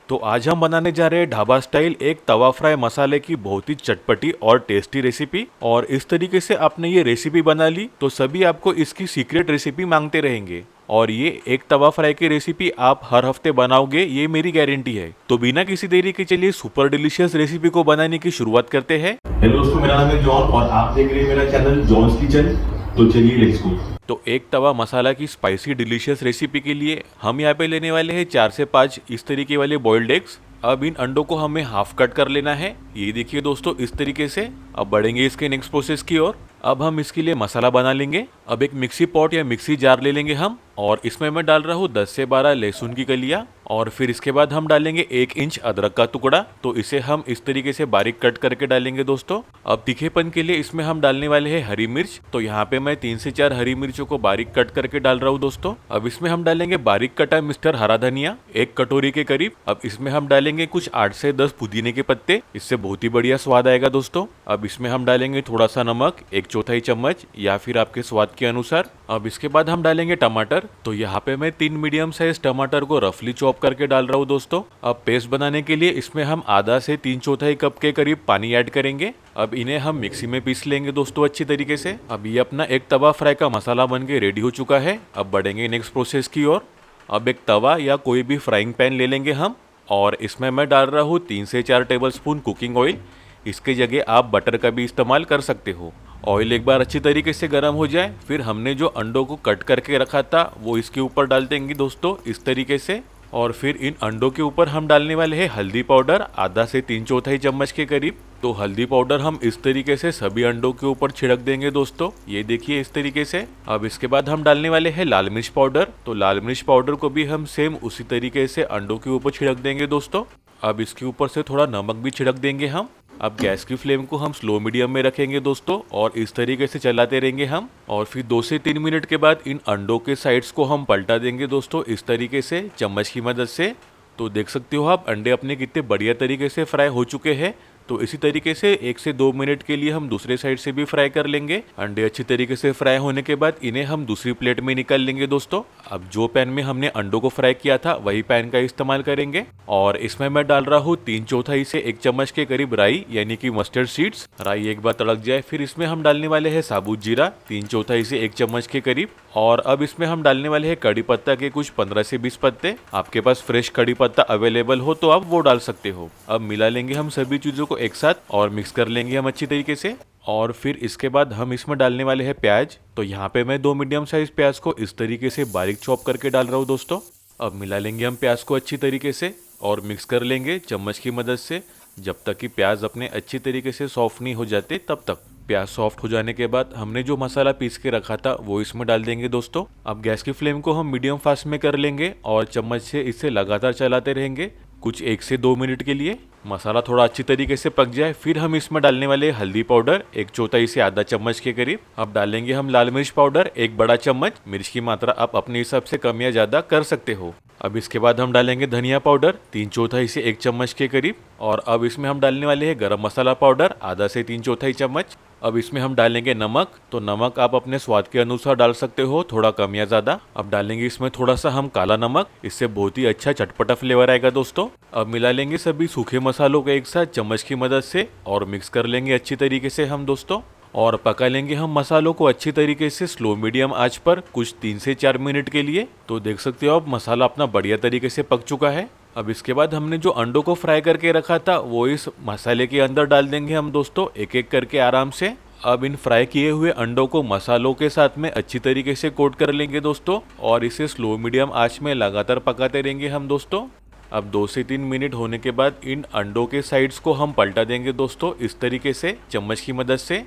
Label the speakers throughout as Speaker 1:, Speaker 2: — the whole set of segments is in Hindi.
Speaker 1: तो आज हम बनाने जा रहे हैं ढाबा स्टाइल एक तवा फ्राई मसाले की बहुत ही चटपटी और टेस्टी रेसिपी। और इस तरीके से आपने ये रेसिपी बना ली तो सभी आपको इसकी सीक्रेट रेसिपी मांगते रहेंगे। और ये एक तवा फ्राई की रेसिपी आप हर हफ्ते बनाओगे, ये मेरी गारंटी है। तो बिना किसी देरी के चलिए सुपर डिलीशियस रेसिपी को बनाने की शुरुआत करते हैं।
Speaker 2: हेलो दोस्तों, मेरा नाम है जॉन और आप देख रहे हैं मेरा चैनल जॉन्स किचन। तो चलिए लेट्स गो।
Speaker 1: तो एक तवा मसाला की स्पाइसी डिलीशियस रेसिपी के लिए हम यहाँ पे लेने वाले हैं 4 से 5 इस तरीके वाले बॉइल्ड एग्स। अब इन अंडों को हमें हाफ कट कर लेना है, ये देखिए दोस्तों इस तरीके से। अब बढ़ेंगे इसके नेक्स्ट प्रोसेस की ओर। अब हम इसके लिए मसाला बना लेंगे। अब एक मिक्सी पॉट या मिक्सी जार ले लेंगे हम, और इसमें मैं डाल रहा हूँ 10 से 12 लहसुन की कलियां। और फिर इसके बाद हम डालेंगे 1 इंच अदरक का टुकड़ा, तो इसे हम इस तरीके से बारीक कट करके डालेंगे दोस्तों। अब तीखेपन के लिए इसमें हम डालने वाले हैं हरी मिर्च, तो यहाँ पे मैं 3 से 4 हरी मिर्चों को बारीक कट करके डाल रहा हूँ दोस्तों। अब इसमें हम डालेंगे बारीक कटा मिस्टर हरा धनिया 1 कटोरी के करीब। अब इसमें हम डालेंगे कुछ 8 से 10 पुदीने के पत्ते, इससे बहुत ही बढ़िया स्वाद आएगा दोस्तों। अब इसमें हम डालेंगे थोड़ा सा नमक 1/4 चम्मच या फिर आपके स्वाद के अनुसार। अब इसके बाद हम डालेंगे टमाटर, तो यहाँ पे मैं 3 मीडियम साइज टमाटर को रफली चॉप करके डाल रहा हूँ दोस्तों। अब पेस्ट बनाने के लिए इसमें हम आधा से 3/4 कप के करीब पानी ऐड करेंगे। अब इन्हें हम मिक्सी में पीस लेंगे दोस्तों अच्छी तरीके से। अब ये अपना एक तवा फ्राई का मसाला बन के रेडी हो चुका है। अब बढ़ेंगे नेक्स्ट प्रोसेस की ओर। अब एक तवा या कोई भी फ्राइंग पैन ले लेंगे हम, और इसमें मैं डाल रहा हूँ 3 से 4 टेबलस्पून कुकिंग ऑयल। इसके जगह आप बटर का भी इस्तेमाल कर सकते हो। ऑयल एक बार अच्छी तरीके से गर्म हो जाए, फिर हमने जो अंडों को कट करके रखा था वो इसके ऊपर डाल देंगे दोस्तों इस तरीके से। और फिर इन अंडों के ऊपर हम डालने वाले हैं हल्दी पाउडर आधा से 3/4 चम्मच के करीब। तो हल्दी पाउडर हम इस तरीके से सभी अंडों के ऊपर छिड़क देंगे दोस्तों, ये देखिए इस तरीके से। अब इसके बाद हम डालने वाले हैं लाल मिर्च पाउडर, तो लाल मिर्च पाउडर को भी हम सेम उसी तरीके से अंडों के ऊपर छिड़क देंगे दोस्तों। अब इसके ऊपर से थोड़ा नमक भी छिड़क देंगे हम। अब गैस की फ्लेम को हम स्लो मीडियम में रखेंगे दोस्तों, और इस तरीके से चलाते रहेंगे हम। और फिर 2 से 3 मिनट के बाद इन अंडों के साइड्स को हम पलटा देंगे दोस्तों इस तरीके से चम्मच की मदद से। तो देख सकते हो आप अंडे अपने कितने बढ़िया तरीके से फ्राई हो चुके हैं। तो इसी तरीके से 1 से 2 मिनट के लिए हम दूसरे साइड से भी फ्राई कर लेंगे। अंडे अच्छी तरीके से फ्राई होने के बाद इन्हें हम दूसरी प्लेट में निकाल लेंगे दोस्तों। अब जो पैन में हमने अंडों को फ्राई किया था वही पैन का इस्तेमाल करेंगे, और इसमें मैं डाल रहा हूँ 3/4 से 1 चम्मच के करीब राई यानी कि मस्टर्ड सीड्स। राई एक बार तड़क जाए फिर इसमें हम डालने वाले हैं साबुत जीरा 3/4 से 1 चम्मच के करीब। और अब इसमें हम डालने वाले हैं कड़ी पत्ता के कुछ 15 से 20 पत्ते। आपके पास फ्रेश कड़ी पत्ता अवेलेबल हो तो आप वो डाल सकते हो। अब मिला लेंगे हम सभी चीजों को एक साथ और मिक्स कर लेंगे हम अच्छी तरीके से। और फिर इसके बाद हम इसमें डालने वाले हैं प्याज, तो यहाँ पे मैं 2 मीडियम साइज प्याज को इस तरीके से बारीक चॉप करके डाल रहा हूँ दोस्तों। अब मिला लेंगे हम प्याज को अच्छी तरीके से और मिक्स कर लेंगे चम्मच की मदद से जब तक कि प्याज अपने अच्छी तरीके से सॉफ्ट नहीं हो जाते तब तक। प्याज सॉफ्ट हो जाने के बाद हमने जो मसाला पीस के रखा था वो इसमें डाल देंगे दोस्तों। अब गैस की फ्लेम को हम मीडियम फास्ट में कर लेंगे और चम्मच से इसे लगातार चलाते रहेंगे कुछ 1 से 2 मिनट के लिए। मसाला थोड़ा अच्छी तरीके से पक जाए फिर हम इसमें डालने वाले हल्दी पाउडर 1/4 से आधा चम्मच के करीब। अब डालेंगे हम लाल मिर्च पाउडर 1 बड़ा चम्मच। मिर्च की मात्रा आप अपने हिसाब से कम या ज्यादा कर सकते हो। अब इसके बाद हम डालेंगे धनिया पाउडर 3/4 से 1 चम्मच के करीब। और अब इसमें हम डालने वाले हैं गरम मसाला पाउडर आधा से 3/4 चम्मच। अब इसमें हम डालेंगे नमक, तो नमक आप अपने स्वाद के अनुसार डाल सकते हो, थोड़ा कम या ज्यादा। अब डालेंगे इसमें थोड़ा सा हम काला नमक, इससे बहुत ही अच्छा चटपटा फ्लेवर आएगा दोस्तों। अब मिला लेंगे सभी सूखे मसालों को एक साथ चम्मच की मदद से और मिक्स कर लेंगे अच्छी तरीके से हम दोस्तों। और पका लेंगे हम मसालों को अच्छी तरीके से स्लो मीडियम आंच पर कुछ 3 से 4 मिनट के लिए। तो देख सकते हो अब मसाला अपना बढ़िया तरीके से पक चुका है। अब इसके बाद हमने जो अंडों को फ्राई करके रखा था वो इस मसाले के अंदर डाल देंगे हम दोस्तों एक एक करके आराम से। अब इन फ्राई किए हुए अंडों को मसालों के साथ में अच्छी तरीके से कोट कर लेंगे दोस्तों, और इसे स्लो मीडियम आंच में लगातार पकाते रहेंगे हम दोस्तों। अब 2 से 3 मिनट होने के बाद इन अंडों के साइड्स को हम पलटा देंगे दोस्तों इस तरीके से चम्मच की मदद से।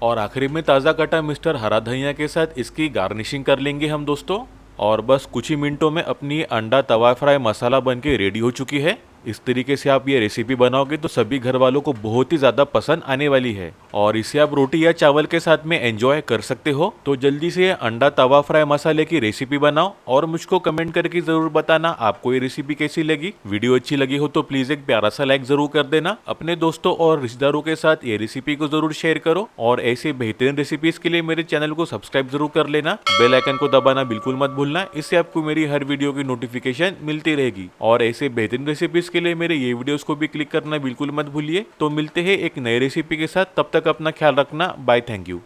Speaker 1: और आखिरी में ताज़ा कटा मिस्टर हरा धनिया के साथ इसकी गार्निशिंग कर लेंगे हम दोस्तों। और बस कुछ ही मिनटों में अपनी अंडा तवा फ्राई मसाला बन के रेडी हो चुकी है। इस तरीके से आप ये रेसिपी बनाओगे तो सभी घर वालों को बहुत ही ज्यादा पसंद आने वाली है, और इसे आप रोटी या चावल के साथ में एंजॉय कर सकते हो। तो जल्दी से अंडा तवा फ्राई मसाले की रेसिपी बनाओ और मुझको कमेंट करके जरूर बताना आपको ये रेसिपी कैसी लगी। वीडियो अच्छी लगी हो तो प्लीज एक प्यारा सा लाइक जरूर कर देना। अपने दोस्तों और रिश्तेदारों के साथ ये रेसिपी को जरूर शेयर करो, और ऐसे बेहतरीन रेसिपीज के लिए मेरे चैनल को सब्सक्राइब जरूर कर लेना। बेल आइकन को दबाना बिल्कुल मत भूलना, इससे आपको मेरी हर वीडियो की नोटिफिकेशन मिलती रहेगी। और ऐसे बेहतरीन रेसिपीज के लिए मेरे ये वीडियोस को भी क्लिक करना बिल्कुल मत भूलिए। तो मिलते हैं एक नई रेसिपी के साथ, तब तक अपना ख्याल रखना। Bye, thank you.